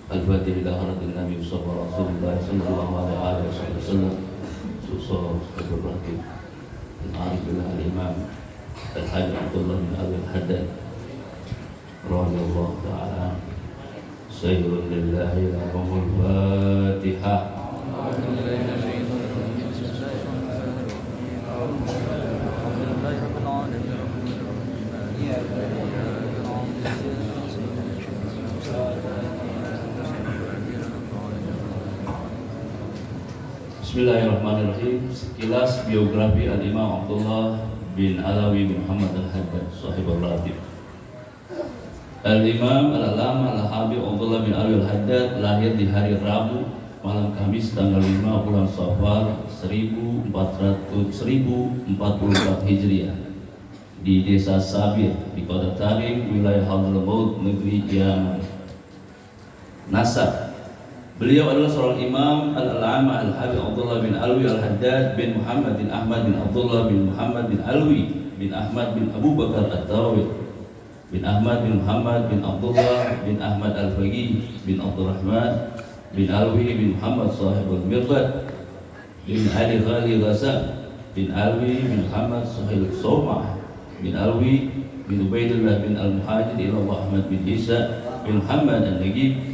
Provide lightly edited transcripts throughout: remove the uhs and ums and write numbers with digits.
الفاتح إلى حضرة النبي صلى الله عليه وسلم سوسو الراتب العارف بالله الإمام الحاج عبد الله بن أبي الحداد رضي الله تعالى سير لله لهم الفاتحة. Bismillahirrahmanirrahim. Sekilas biografi Al-Imam Abdullah bin Alawi bin Muhammad Al-Haddad Sahibul Ratib. Al-Imam Al-Alama Al-Habib Abdullah bin Alawi Al-Haddad lahir di hari Rabu malam Kamis tanggal 5 bulan Safar 1444 Hijriah di Desa Sabir di Kota Tarim, wilayah Hadramaut, negeri Yaman. Nasab: beliau adalah seorang imam al-alama al-habib Abdullah bin Alwi al-Haddad bin Muhammad bin Ahmad bin Abdullah bin Muhammad bin Alwi bin Ahmad bin Abu Bakar at-Tarawih bin Ahmad bin Muhammad bin Abdullah bin Ahmad al-Faqih bin Abdurrahman bin Alwi bin Muhammad sahibul Mirbad bin Ali Ghali Ghazal bin Alwi bin Muhammad sahibul Somah bin Alwi bin Ubaidullah bin Al-Muhajir ila Ahmad bin Isa bin Muhammad al-Nagib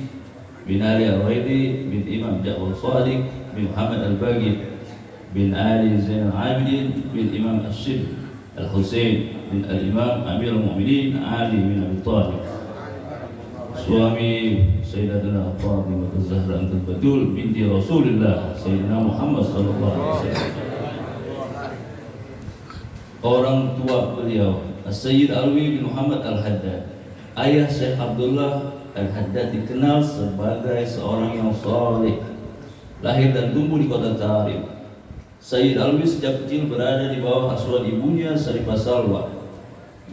bin Ali Al-Raidi bin Imam Ja'far Shadiq bin Muhammad Al-Baqi bin Ali Zain Al-Abidin bin Imam Al-Shib Al-Husain bin Al-Imam Amir Al-Mu'minin Ali bin Abi Thalib, suami Sayyidatina Fatimah Az-Zahra Al-Batul binti Rasulullah Sayyidina Muhammad sallallahu alaihi wasallam. Orang tua beliau Sayyid Alwi bin Muhammad Al-Haddad, ayah Syekh Abdullah Al-Haddad dikenal sebagai seorang yang saleh. Lahir dan tumbuh di Kota Tarim. Sayyid Alwi sejak kecil berada di bawah asuhan ibunya Sarifah Salwa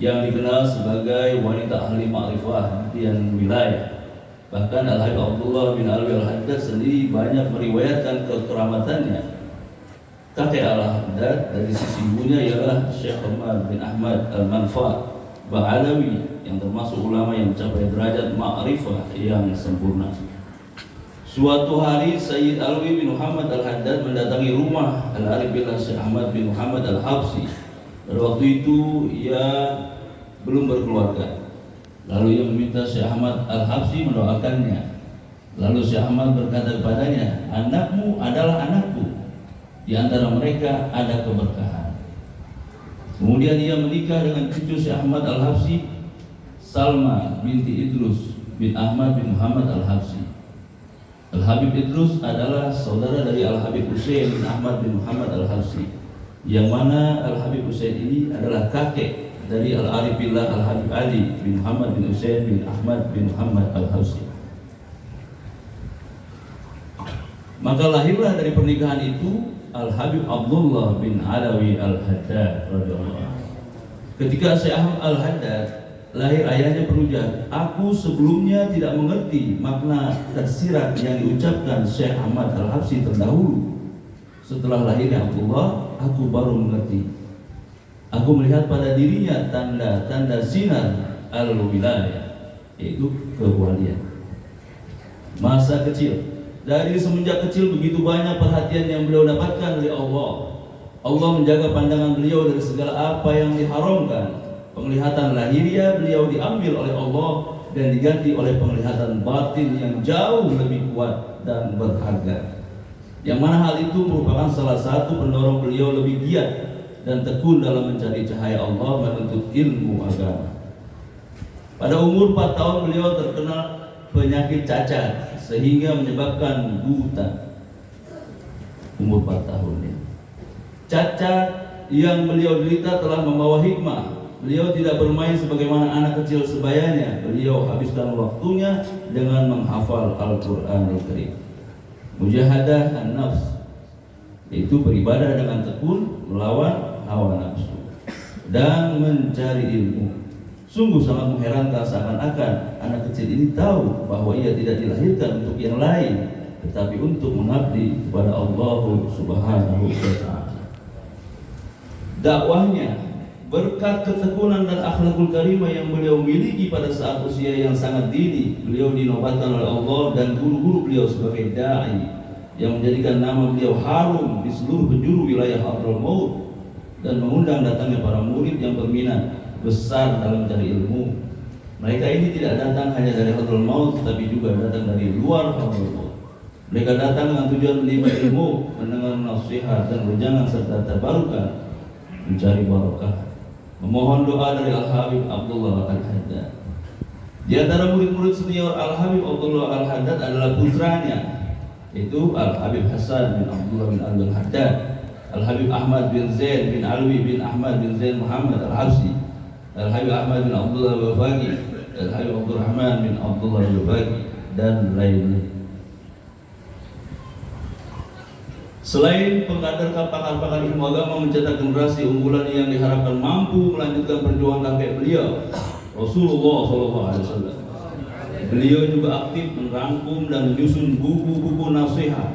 yang dikenal sebagai wanita ahli ma'rifah dan wilayah. Bahkan Al-Habib Abdullah bin Alwi Al-Haddad sendiri banyak meriwayatkan kekeramatannya. Kakek Al-Haddad dari sisi ibunya ialah Syekh Umar bin Ahmad Al-Manfa Ba'alawi yang termasuk ulama yang mencapai derajat ma'rifah yang sempurna. Suatu hari Sayyid Alwi bin Muhammad Al-Haddad mendatangi rumah Al-Arif billah Syekh Ahmad bin Muhammad Al-Habsi. Pada waktu itu ia belum berkeluarga. Lalu ia meminta Syekh Ahmad Al-Habsi mendoakannya. Lalu Syekh Ahmad berkata kepadanya, "Anakmu adalah anakku. Di antara mereka ada keberkahan." Kemudian ia menikah dengan cucu Syekh Ahmad Al-Habsi, Salma binti Idrus bin Ahmad bin Muhammad Al-Habsi. Al-Habib Idrus adalah saudara dari Al-Habib Husain bin Ahmad bin Muhammad Al-Habsi, yang mana Al-Habib Husain ini adalah kakek dari Al-Arif billah Al-Habib Ali bin Muhammad bin Husain bin Ahmad bin Muhammad Al-Habsi. Maka lahirlah dari pernikahan itu Al-Habib Abdullah bin Alawi Al-Haddad radhiyallahu anhu. Ketika Syekh Al-Haddad lahir, ayahnya berujar, "Aku sebelumnya tidak mengerti makna tersirat yang diucapkan Syekh Ahmad Al-Habsi terdahulu. Setelah lahirnya Abdullah, aku baru mengerti. Aku melihat pada dirinya tanda-tanda sinar al-wilayah, yaitu kewalian. Masa kecil, dari semenjak kecil begitu banyak perhatian yang beliau dapatkan dari Allah. Allah menjaga pandangan beliau dari segala apa yang diharamkan. Penglihatan lahiriah beliau diambil oleh Allah dan diganti oleh penglihatan batin yang jauh lebih kuat dan berharga. Yang mana hal itu merupakan salah satu pendorong beliau lebih giat dan tekun dalam mencari cahaya Allah menuntut ilmu agama. Pada umur 4 tahun beliau terkena penyakit cacat sehingga menyebabkan buta. Umur 4 tahun ya. Cacat yang beliau derita telah membawa hikmah. Beliau tidak bermain sebagaimana anak kecil sebayanya. Beliau habiskan waktunya dengan menghafal Al-Quranul Karim. Mujahadah an-nafs, yaitu beribadah dengan tekun melawan hawa nafsu dan mencari ilmu. Sungguh sangat mengherankan, seakan-akan anak kecil ini tahu bahwa ia tidak dilahirkan untuk yang lain, tetapi untuk mengabdi kepada Allah Subhanahu wa Ta'ala. Dakwahnya Berkat ketekunan dan akhlakul karimah yang beliau miliki pada saat usia yang sangat dini, beliau dinobatkan oleh Allah dan guru-guru beliau sebagai da'i yang menjadikan nama beliau harum di seluruh penjuru wilayah Hadramaut dan mengundang datangnya para murid yang berminat besar dalam mencari ilmu. Mereka ini tidak datang hanya dari Hadramaut tetapi juga datang dari luar Hadramaut. Mereka datang dengan tujuan menimba ilmu, mendengar nasihat dan wejangan serta tabarukah, mencari barakah, memohon doa dari Al-Habib Abdullah Al-Haddad. Di antara murid-murid senior Al-Habib Abdullah Al-Haddad adalah putranya, yaitu Al-Habib Hasan bin Abdullah bin Al-Haddad, Al-Habib Ahmad bin Zain bin Alwi bin Ahmad bin Zain Muhammad Al-Habsi, Al-Habib Ahmad bin Abdullah Al-Wafaqi, Al-Habib Abdurrahman bin Abdullah Al-Wafaqi, dan lainnya. Selain pengkader pakar-pakar ilmu agama mencetak generasi unggulan yang diharapkan mampu melanjutkan perjuangan kakek beliau, Rasulullah SAW. Beliau juga aktif merangkum dan menyusun buku-buku nasihat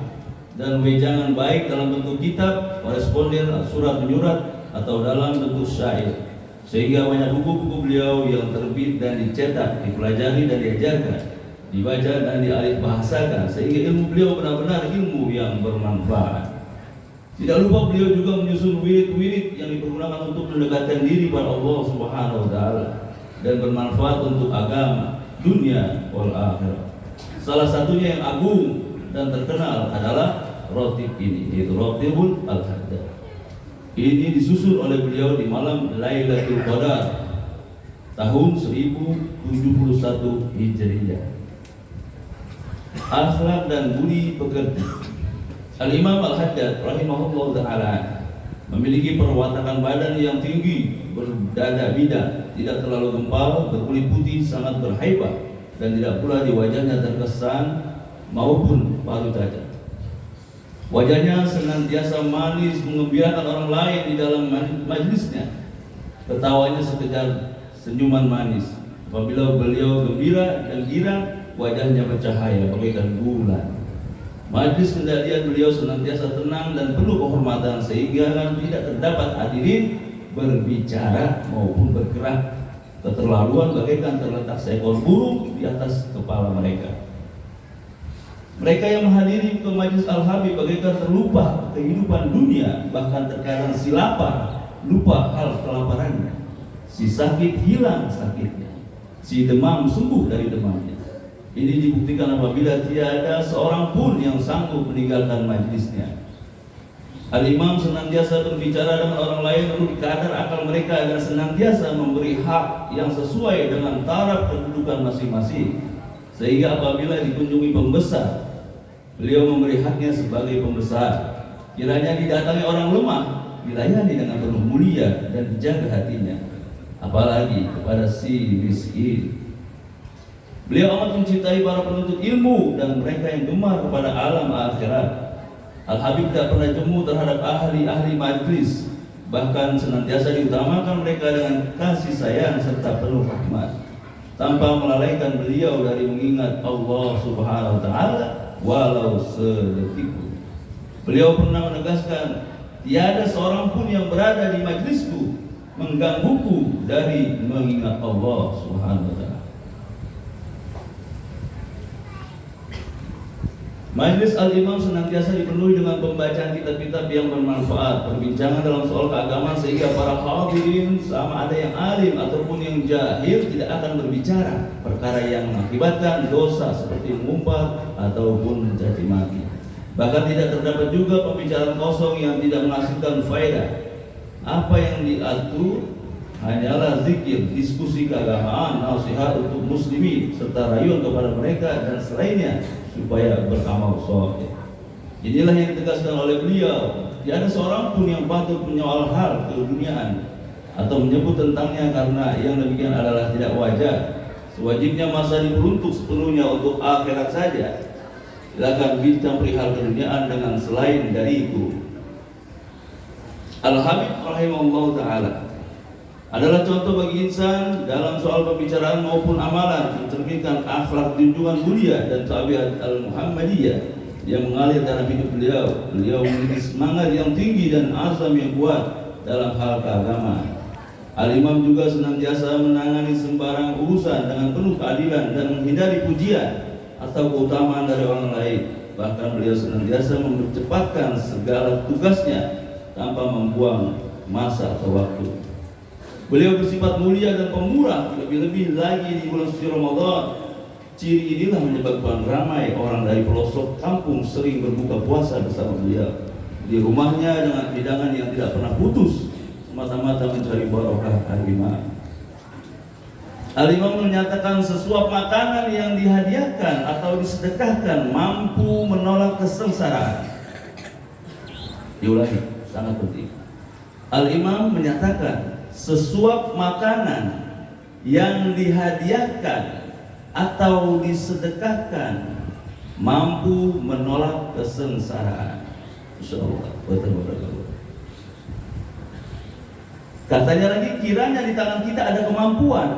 dan wejangan baik dalam bentuk kitab, koresponden, surat menyurat atau dalam bentuk syair. Sehingga banyak buku-buku beliau yang terbit dan dicetak, dipelajari dan diajarkan, dibaca dan dialih bahasakan, sehingga ilmu beliau benar-benar ilmu yang bermanfaat. Tidak lupa beliau juga menyusun wirid-wirid yang dipergunakan untuk mendekatkan diri pada Allah Subhanahu wa taala dan bermanfaat untuk agama, dunia wal akhirah. Salah satunya yang agung dan terkenal adalah rotib ini, yaitu Rotibul Al-Haddad. Ini disusun oleh beliau di malam Lailatul Qadar tahun 1071 Hijriah. Akhlak dan budi pekerti. Al-Imam Al-Haddad rahimahullah ta'ala memiliki perwatakan badan yang tinggi, berdada bidang, tidak terlalu gempal, berkulit putih, sangat berhaibah, dan tidak pula di wajahnya terkesan maupun palu tajam. Wajahnya senantiasa manis, mengembirakan orang lain di dalam majlisnya. Ketawanya sekedar senyuman manis. Apabila beliau gembira dan girang, wajahnya bercahaya bagaikan bulan. Majlis kendalian beliau senantiasa tenang dan penuh kehormatan sehingga tidak terdapat hadirin berbicara maupun bergerak. Keterlaluan bagaikan terletak seekor burung di atas kepala mereka. Mereka yang menghadiri ke majlis Al-Habib bagaikan terlupa kehidupan dunia, bahkan terkadang si lapar lupa hal kelaparannya, si sakit hilang sakitnya, si demam sembuh dari demamnya. Ini dibuktikan apabila tiada seorang pun yang sanggup meninggalkan majlisnya. Al-Imam senantiasa berbicara dengan orang lain menurut kadar akal mereka dan senantiasa memberi hak yang sesuai dengan taraf kedudukan masing-masing. Sehingga apabila dikunjungi pembesar, beliau memberi haknya sebagai pembesar. Kiranya didatangi orang lemah, dilayani dengan penuh mulia dan dijaga hatinya. Apalagi kepada si miskin. Beliau amat mencintai para penuntut ilmu dan mereka yang gemar kepada alam akhirat. Al-Habib tidak pernah jemu terhadap ahli-ahli majlis, bahkan senantiasa diutamakan mereka dengan kasih sayang serta penuh rahmat, tanpa melalaikan beliau dari mengingat Allah Subhanahu wa taala walau sedetik pun. Beliau pernah menegaskan, tiada seorang pun yang berada di majlisku menggangguku dari mengingat Allah Subhanahu wa taala. Majlis Al-Imam senantiasa dipenuhi dengan pembacaan kitab-kitab yang bermanfaat, perbincangan dalam soal keagamaan sehingga para hadirin sama ada yang alim ataupun yang jahil tidak akan berbicara perkara yang mengakibatkan dosa seperti mengumpat ataupun mencaci maki. Bahkan tidak terdapat juga pembicaraan kosong yang tidak menghasilkan faedah. Apa yang diatur hanyalah zikir, diskusi keagamaan, nasihat untuk muslimin serta rayuan kepada mereka dan selainnya supaya beramal soleh. Inilah yang ditegaskan oleh beliau. Tidak ada seorang pun yang patut menyoal hal keduniaan atau menyebut tentangnya karena yang demikian adalah tidak wajar. Sewajibnya masa diperuntuk sepenuhnya untuk akhirat saja. Silakan bincang perihal keduniaan dengan selain dari itu. Al-Habib rahimahullah ta'ala adalah contoh bagi insan dalam soal pembicaraan maupun amalan, mencerminkan akhlak junjungan mulia dan tabiat al-Muhammadiyah yang mengalir dalam hidup beliau. Beliau memiliki semangat yang tinggi dan azam yang kuat dalam hal keagamaan. Al-Imam juga senantiasa menangani sembarang urusan dengan penuh keadilan dan menghindari pujian atau keutamaan dari orang lain. Bahkan beliau senantiasa mempercepatkan segala tugasnya tanpa membuang masa atau waktu. Beliau bersifat mulia dan pemurah, lebih-lebih lagi di bulan suci Ramadan. Ciri inilah menyebabkan ramai orang dari pelosok kampung sering berbuka puasa bersama beliau di rumahnya dengan hidangan yang tidak pernah putus, semata-mata mencari barokah al-imam. Al-Imam menyatakan sesuap makanan yang dihadiahkan atau disedekahkan mampu menolak kesengsaraan. Diulangi, sangat penting. Al-Imam menyatakan sesuap makanan yang dihadiahkan atau disedekahkan mampu menolak kesengsaraan. Insyaallah, betul. Katanya lagi, kiranya di tangan kita ada kemampuan,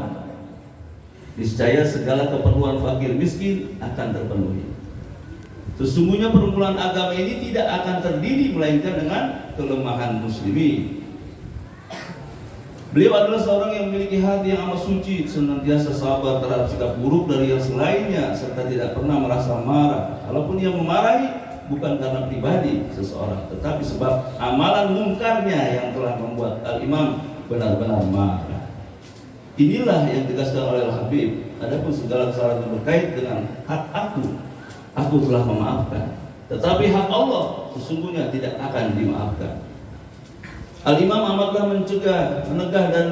niscaya segala keperluan fakir miskin akan terpenuhi. Sesungguhnya perkumpulan agama ini tidak akan terdiri melainkan dengan kelemahan muslimin. Beliau adalah seorang yang memiliki hati yang amat suci, senantiasa sabar terhadap sikap buruk dari yang selainnya, serta tidak pernah merasa marah. Kalaupun ia memarahi, bukan karena pribadi seseorang, tetapi sebab amalan mungkarnya yang telah membuat Al-Imam benar-benar marah. Inilah yang ditegaskan oleh Al-Habib. Adapun segala kesalahan yang berkait dengan hak aku telah memaafkan. Tetapi hak Allah sesungguhnya tidak akan dimaafkan. Al-Imam amatlah menegah dan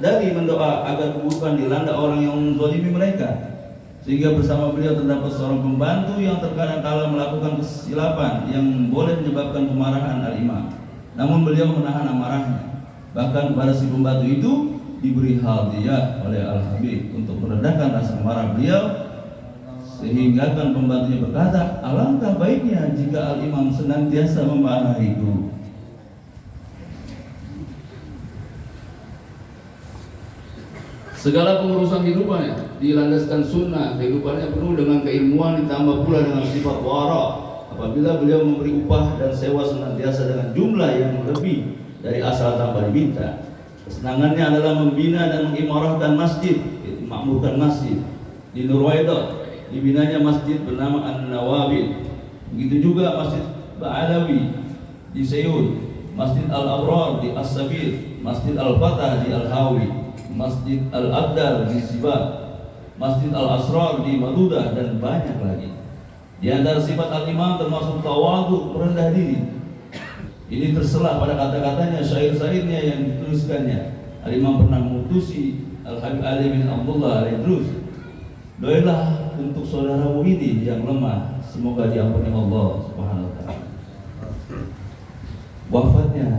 dari mendoa agar keburukan dilanda orang yang menzalimi mereka. Sehingga bersama beliau terdapat seorang pembantu yang terkadang kala melakukan kesilapan yang boleh menyebabkan kemarahan Al-Imam. Namun beliau menahan amarahnya. Bahkan kepada si pembantu itu diberi hadiah oleh Al-Habib untuk meredakan rasa marah beliau, sehingga kan pembantunya berkata, alangkah baiknya jika Al-Imam senantiasa memarahiku. Segala pengurusan hidupannya dilandaskan sunnah, kehidupannya penuh dengan keilmuan ditambah pula dengan sifat wara. Apabila beliau memberi upah dan sewa senantiasa dengan jumlah yang lebih dari asal tanpa diminta. Kesenangannya adalah membina dan mengimarahkan masjid, memakmurkan masjid. Di Nurwaidah dibinanya masjid bernama An-Nawawi. Begitu juga Masjid Ba'alawi di Seoul, Masjid Al-Abrar di As-Sabil, Masjid Al-Fatah di Al-Hawi, Masjid Al-Abdal di Sibat, Masjid Al-Asrar di Madudah, dan banyak lagi. Di antara sifat Al-Imam termasuk tawadhu, merendah diri. Ini terselah pada kata-katanya, syair-syairnya yang dituliskannya. Al-Imam pernah mengutusi Al-Habib Ali bin Abdullah Al-Idrus, doalah untuk saudaramu ini yang lemah, semoga diampuni Allah Subhanahu wa taala. Wafatnya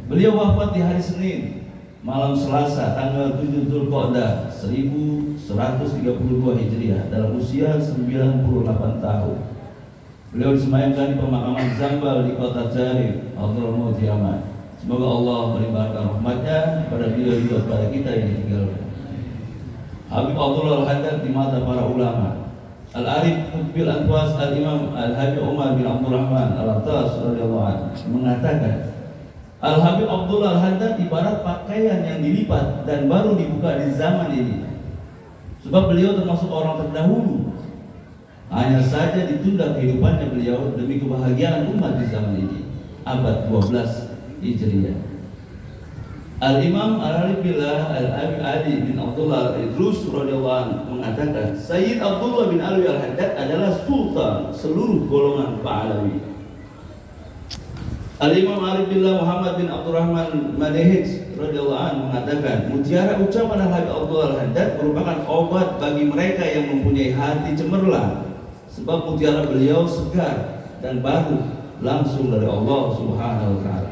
beliau wafat di hari Senin malam Selasa tanggal 7 Dzulqa'dah 1132 Hijriah dalam usia 98 tahun. Beliau disemayamkan di pemakaman Zambal di kota Jarib, Hadramaut, Yaman. Semoga Allah melimpahkan rahmatnya kepada beliau juga kepada kita yang ditinggalkan. Habib Abdullah Al-Haddad di mata para ulama. Al-Arif Mukbil Anwas Al-Imam Al-Habib Umar bin Abdurrahman Al-Attas radhiyallahu anhu mengatakan, Al-Habib Abdullah Al-Haddad ibarat pakaian yang dilipat dan baru dibuka di zaman ini. Sebab beliau termasuk orang terdahulu. Hanya saja ditunda kehidupannya beliau demi kebahagiaan umat di zaman ini. Abad 12 Hijriah. Al-Imam Al-Arif Billah Al-Abi Ali bin Abdullah Al-Idrus radhiyallahu anhu mengatakan, Sayyid Abdullah bin Alwi Al-Haddad adalah sultan seluruh golongan Pahlawi. Al-Imam Arif Billah Muhammad bin Abdurrahman Madehij radhiyallahu anhu mengatakan, mutiara ucapan Al-Habib Abdullah Al-Haddad merupakan obat bagi mereka yang mempunyai hati cemerlang, sebab mutiara beliau segar dan baru langsung dari Allah Subhanahu wa taala.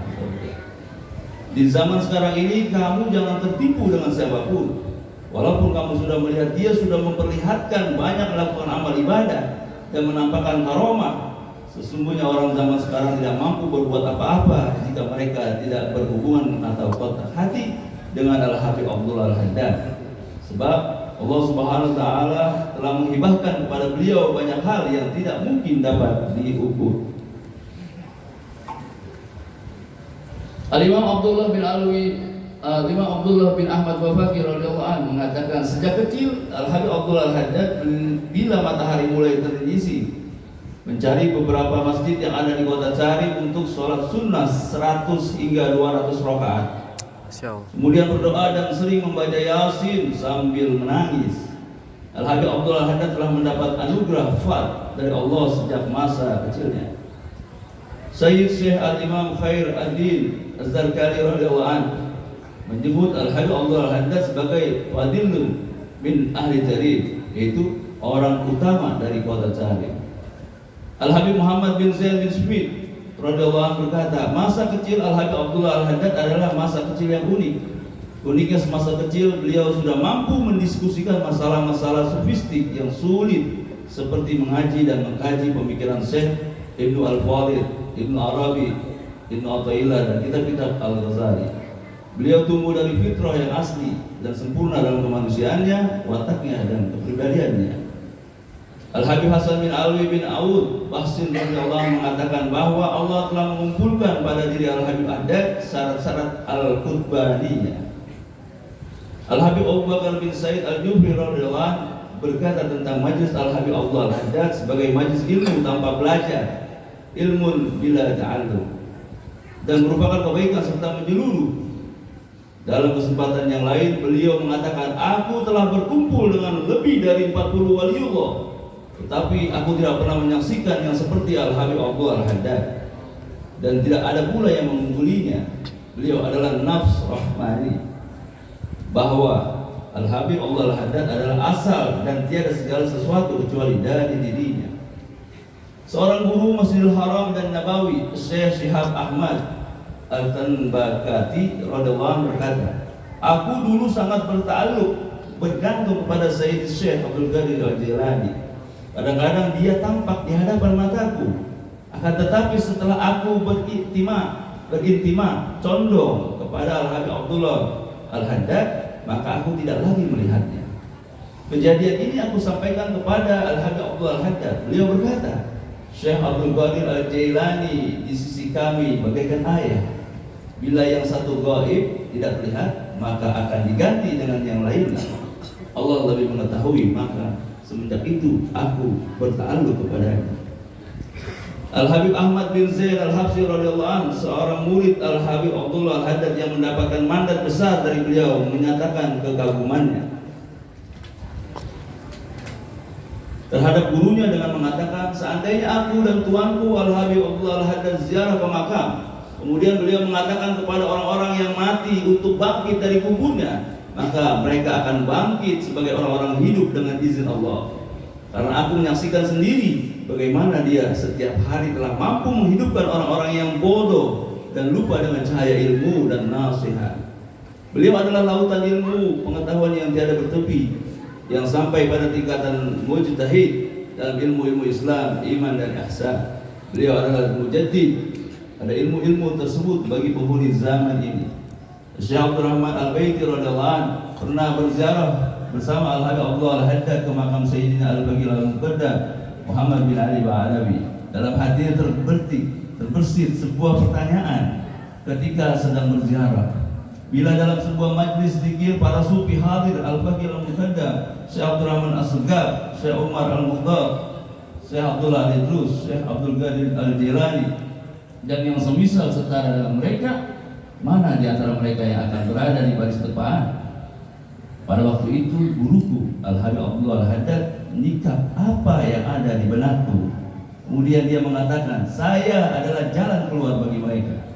Di zaman sekarang ini kamu jangan tertipu dengan siapapun. Walaupun kamu sudah melihat dia sudah memperlihatkan banyak melakukan amal ibadah dan menampakkan karomah, sesungguhnya orang zaman sekarang tidak mampu berbuat apa-apa jika mereka tidak berhubungan atau kontak hati dengan Al-Habib Abdullah Al-Haddad. Sebab Allah Subhanahu wa taala telah menghibahkan kepada beliau banyak hal yang tidak mungkin dapat diukur. Al-Imam Abdullah bin Alwi Imam Abdullah bin Ahmad Wafaqi radhiyallahu anhu mengatakan sejak kecil Al-Habib Abdullah Al-Haddad bila matahari mulai terbisi mencari beberapa masjid yang ada di kota Cari untuk sholat sunnah 100 hingga 200 rakaat. Kemudian berdoa dan sering membaca Yasin sambil menangis. Al-Habib Abdullah Al-Haddad telah mendapat anugerah fat dari Allah sejak masa kecilnya. Sayyid Syekh Al-Imam Khair Ad-Din Az-Zarkali radhiyallahu anhu menyebut Al-Habib Abdullah Al-Haddad sebagai fadilun min ahli Jarir, yaitu orang utama dari kota Cari. Al-Habib Muhammad bin Zain bin Smith radhiyallahu anhu berkata, masa kecil Al-Habib Abdullah Al-Haddad adalah masa kecil yang unik. Uniknya semasa kecil beliau sudah mampu mendiskusikan masalah-masalah sofistik yang sulit seperti mengaji dan mengkaji pemikiran Syekh Ibnu Al-Fadhil, Ibnu Arabi, Ibnu Athaillah dan kitab-kitab Al-Ghazali. Beliau tumbuh dari fitrah yang asli dan sempurna dalam kemanusiaannya, wataknya dan kepribadiannya. Al-Habib Hasan bin Alwi bin Aud Bahsin radhiyallahu mengatakan bahwa Allah telah mengumpulkan pada diri Al-Habib Haddad syarat-syarat Al-Qutbaniyah. Al-Habib Abu Bakar bin Said Al-Jufri radhiyallahu anhu berkata tentang majlis Al-Habib Abdullah Al-Haddad sebagai majlis ilmu tanpa belajar, ilmun bila ta'allum, dan merupakan kebaikan serta menyeluruh. Dalam kesempatan yang lain beliau mengatakan, aku telah berkumpul dengan lebih dari 40 waliullah, tetapi aku tidak pernah menyaksikan yang seperti Al-Habib Abdullah Al-Haddad, dan tidak ada pula yang mengunggulinya. Beliau adalah nafs rahmani, bahwa Al-Habib Abdullah Al-Haddad adalah asal dan tiada segala sesuatu kecuali dari dirinya. Seorang guru Masjidil Haram dan Nabawi, Syekh Syihab Ahmad Al-Tanbakati radhiyallahu anhu berkata, aku dulu sangat bergantung kepada Sayyid Syekh Abdul Qadir Al-Jilani. Kadang-kadang dia tampak di hadapan mataku, akan tetapi setelah aku berintima condong kepada Al-Habib Abdullah Al-Haddad, maka aku tidak lagi melihatnya. Kejadian ini aku sampaikan kepada Al-Habib Abdullah Al-Haddad. Beliau berkata, Syekh Abdul Qadir Al-Jailani di sisi kami bagaikan ayah. Bila yang satu gaib tidak terlihat, maka akan diganti dengan yang lainnya. Allah lebih mengetahui, maka semenjak itu aku berta'alluq kepadanya. Al-Habib Ahmad bin Zain Al-Habsyi radhiyallahu anhu, seorang murid Al-Habib Abdullah Al-Haddad yang mendapatkan mandat besar dari beliau, menyatakan kekagumannya terhadap gurunya dengan mengatakan, seandainya aku dan tuanku Al-Habib Abdullah Al-Haddad ziarah ke makam, kemudian beliau mengatakan kepada orang-orang yang mati untuk bangkit dari kuburnya, maka mereka akan bangkit sebagai orang-orang hidup dengan izin Allah. Karena aku menyaksikan sendiri bagaimana dia setiap hari telah mampu menghidupkan orang-orang yang bodoh dan lupa dengan cahaya ilmu dan nasihat. Beliau adalah lautan ilmu pengetahuan yang tiada bertepi, yang sampai pada tingkatan mujtahid dalam ilmu-ilmu Islam, iman dan ihsan. Beliau adalah mujaddid pada ilmu-ilmu tersebut bagi penghuni zaman ini. Syekh Abdul Rahman Al-Baiti radhiyallahu anhu pernah berziarah bersama Al-Habib Abdullah Al-Haddad ke makam Sayyidina Al-Baqi Al-Muqaddam Muhammad bin Ali Ba'alawi. Dalam hatinya terbersit sebuah pertanyaan ketika sedang berziarah. Bila dalam sebuah majlis zikir para sufi hadir Al-Baqi Al-Muqaddam, Syekh Abdul Rahman As-Segaf, Syekh Umar Al-Muqdar, Syekh Abdullah Al-Idrus, Syekh Abdul Qadir Al-Jilani, dan yang semisal setara dengan mereka, mana di antara mereka yang akan berada di baris depan? Pada waktu itu guruku Al-Habib Abdullah Al-Haddad nikah apa yang ada di benakku. Kemudian dia mengatakan, saya adalah jalan keluar bagi mereka,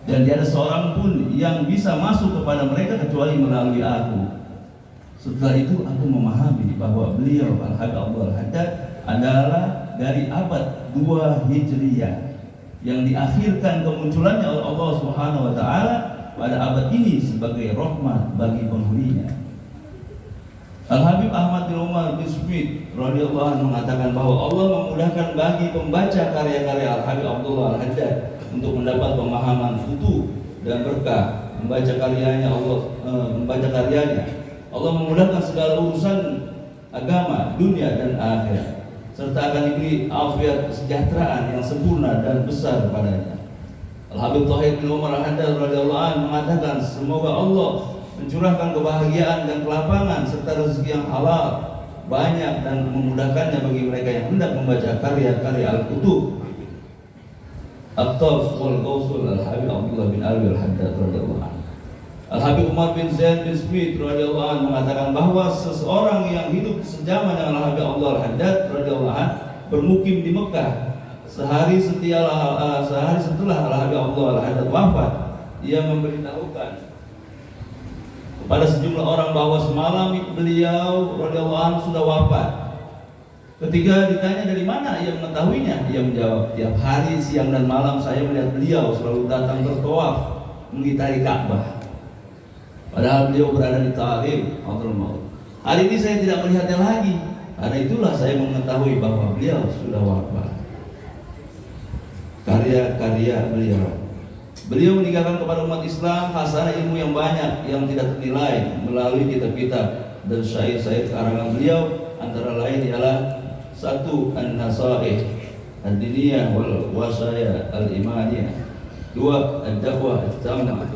dan tiada seorang pun yang bisa masuk kepada mereka kecuali melalui aku. Setelah itu aku memahami bahwa beliau Al-Habib Abdullah Al-Haddad adalah dari abad 2 Hijriyah yang diakhirkan kemunculannya oleh Allah Subhanahu wa taala pada abad ini sebagai rahmat bagi penghuninya. Al-Habib Ahmad bin Umar bin Smith radhiyallahu anhu mengatakan bahwa Allah memudahkan bagi pembaca karya-karya Al-Habib Abdullah Al-Haddad untuk mendapat pemahaman futuh dan berkah membaca karyanya. Allah memudahkan segala urusan agama, dunia dan akhirat, serta akan diberi afiat kesejahteraan yang sempurna dan besar padanya. Al-Habib Thahir bin Umar Al-Haddad radhiyallahu anhu mengatakan, semoga Allah mencurahkan kebahagiaan dan kelapangan serta rezeki yang halal banyak dan memudahkannya bagi mereka yang hendak membaca karya-karya Al-Kutub. At-Taf wal Qawsul Al-Habib Abdullah bin Alwi Al-Haddad radhiyallahu anhu. Al-Habib Umar bin Zaid bin Smith radhiyallahu anhu mengatakan bahwa seseorang yang hidup sejaman dengan Al-Habib Abdullah Al-Haddad radhiyallahu anhu bermukim di Mekah sehari setelah Al-Habib Abdullah Al-Haddad wafat, ia memberitahukan kepada sejumlah orang bahwa semalam beliau radhiyallahu anhu sudah wafat. Ketika ditanya dari mana ia mengetahuinya, ia menjawab, tiap hari siang dan malam saya melihat beliau selalu datang bertawaf mengitari Ka'bah. Padahal beliau berada di Ta'if, hari ini saya tidak melihatnya lagi. Karena itulah saya mengetahui bahwa beliau sudah wafat. Karya-karya beliau meninggalkan kepada umat Islam hasanah ilmu yang banyak yang tidak ternilai melalui kitab-kitab dan syair-syair karangan beliau, antara lain ialah 1. An-Nasaih Ad-Diniyah wal Wasaya Al-Imaniyah, 2. Ad-Da'wah At-Tamah,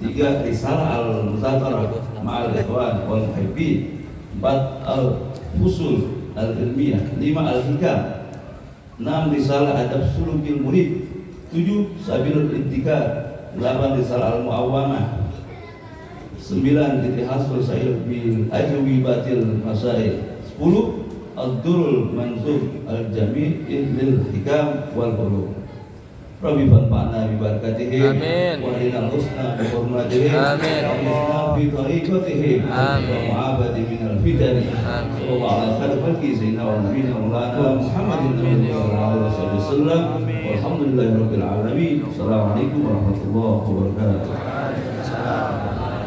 3. Risalah Al-Muzakarah Ma'al Ikhwan wal Muhibbin, 4. Al-Fusul Al-Ilmiyah, 5. Al-Hikam, 6. Risalah Adab Sulukil Murid, 7. Sabilul Intikar, 8. Risalah Al-Mu'awwamah, 9. Ittihasul Sa'il bil Ajwi Batil Masail, 10. Ad-Durrul Mansur Al-Jami' lil Hikam wal Qulub. Rabbi fanfa'na bi barakatihim, wa arinal husna bi hurmatihim, amin, wa bi tariqatihim, wa mu'abadi minal fitani, wa ala khalqi sayyidina wa nabiyina maulana Muhammadin sallallahu alaihi wasallam. Walhamdulillahi rabbil alamin. Assalamualaikum warahmatullahi wabarakatuh.